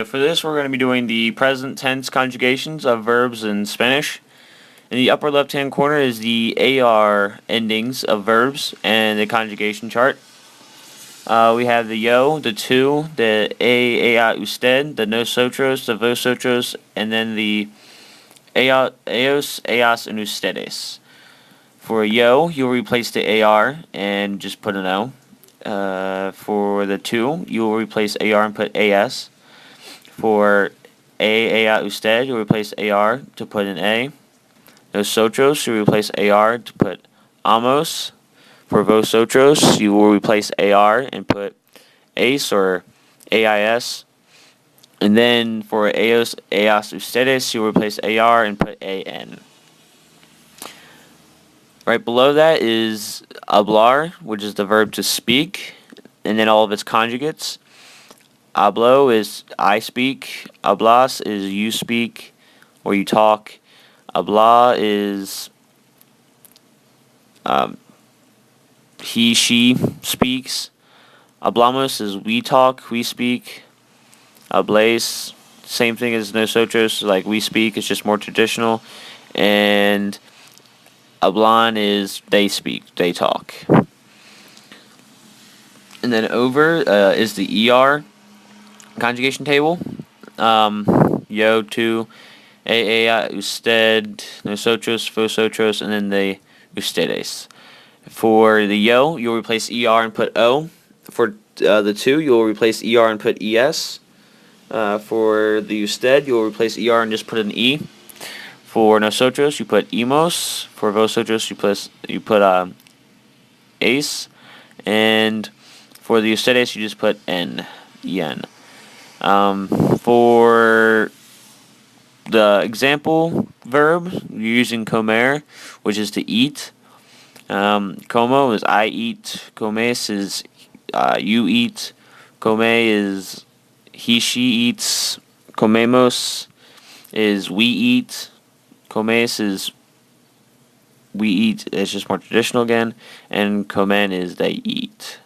for this, we're going to be doing the present tense conjugations of verbs in Spanish. In the upper left-hand corner is the AR endings of verbs and the conjugation chart. We have the yo, the tú, the ella, usted, the nosotros, the vosotros, and then the ellos, ellas, and ustedes. For yo, you'll replace the AR and just put an O. For the tú, you will replace AR and put AS. For ella, usted, you'll replace AR to put an A. Nosotros, you replace AR to put amos. For vosotros, you will replace AR and put ACE or AIS. And then for ellos, ellas, ustedes, you will replace AR and put AN. Right below that is hablar, which is the verb to speak, and then all of its conjugates. Hablo is I speak. Hablas is you speak or you talk. Habla is he, she speaks. Hablamos is we talk, we speak. Habléis, same thing as nosotros, like we speak, it's just more traditional. And hablan is they speak, they talk. And then over is the ER conjugation table. Yo, tú, ella, usted, nosotros, vosotros, and then the ustedes. For the yo, you'll replace ER and put O. For the tú, you'll replace ER and put ES. For the usted, you'll replace ER and just put an E. For nosotros, you put emos. For vosotros, you put ace. And for the ustedes, you just put N. En. For the example verb, you're using comer, which is to eat. Como is I eat. Comes is you eat. Come is he, she eats. Comemos is we eat. Comes is we eat. It's just more traditional again. And comen is they eat.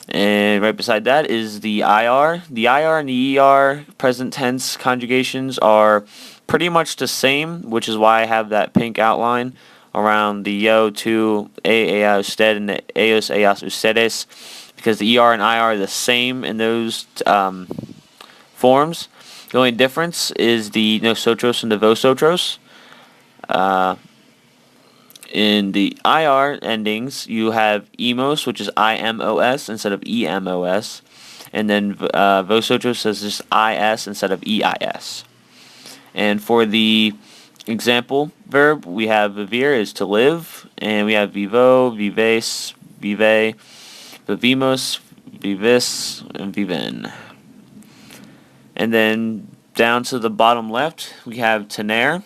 And right beside that is the IR. The IR and the ER present tense conjugations are pretty much the same, which is why I have that pink outline around the yo, tú, ella, usted, and the ellos, ellas, ustedes, because the ER and IR are the same in those forms. The only difference is the nosotros and the vosotros. In the IR endings, you have emos, which is IMOS instead of EMOS, and then vosotros is just IS instead of EIS. And for the example verb, we have vivir is to live, and we have vivo, vives, vive, vivimos, vivis, and viven. And then down to the bottom left, we have tener,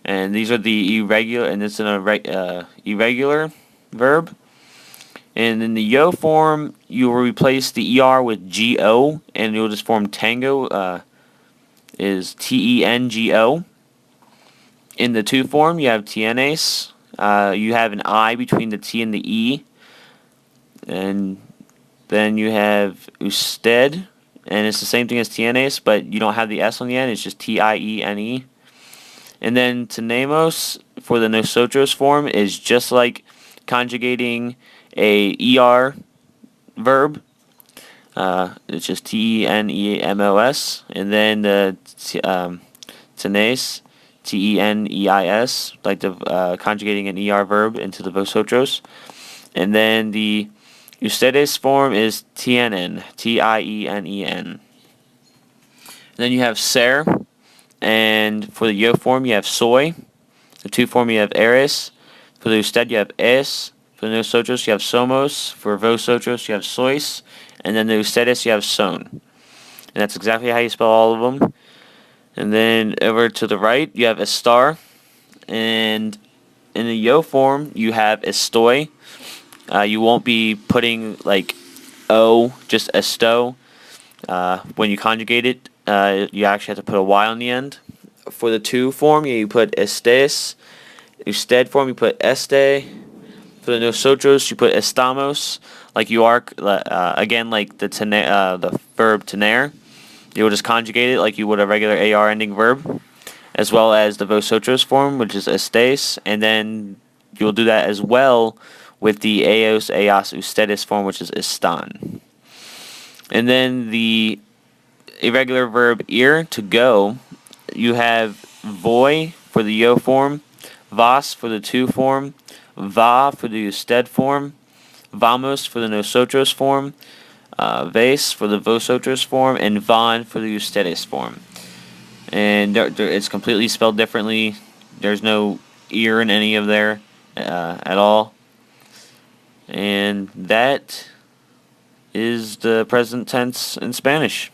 and these are the irregular, and it's an irregular verb. And in the yo form, you will replace the ER with GO, and you'll just form tango, is TENGO. In the tú form, you have tienes. You have an I between the T and the E. And then you have usted, and it's the same thing as tienes, but you don't have the S on the end. It's just TIENE. And then tenemos for the nosotros form is just like conjugating a ER verb. It's just TENEMOS. And then the tenes, TENEIS, like the conjugating an ER verb into the vosotros. And then the ustedes form is tienen, TIENEN. And then you have ser. And for the yo form, you have soy. The tú form, you have eres. For the usted, you have es. For the nosotros, you have somos. For vosotros, you have sois. And then the ustedes, you have son. And that's exactly how you spell all of them. And then over to the right, you have estar. And in the yo form, you have estoy. You won't be putting like o, just esto. When you conjugate it, you actually have to put a y on the end. For the tú form, you put estes. Usted form, you put este. For the nosotros, you put estamos. Like you are, again, like the verb tener. You'll just conjugate it like you would a regular AR ending verb, as well as the vosotros form, which is estés, and then you'll do that as well with the eos, eas, ustedes form, which is están. And then the irregular verb ir, to go, you have voy for the yo form, vas for the tu form, va for the usted form, vamos for the nosotros form, ves for the vosotros form, and van for the ustedes form. And it's completely spelled differently. There's no ear in any of there at all. And that is the present tense in Spanish.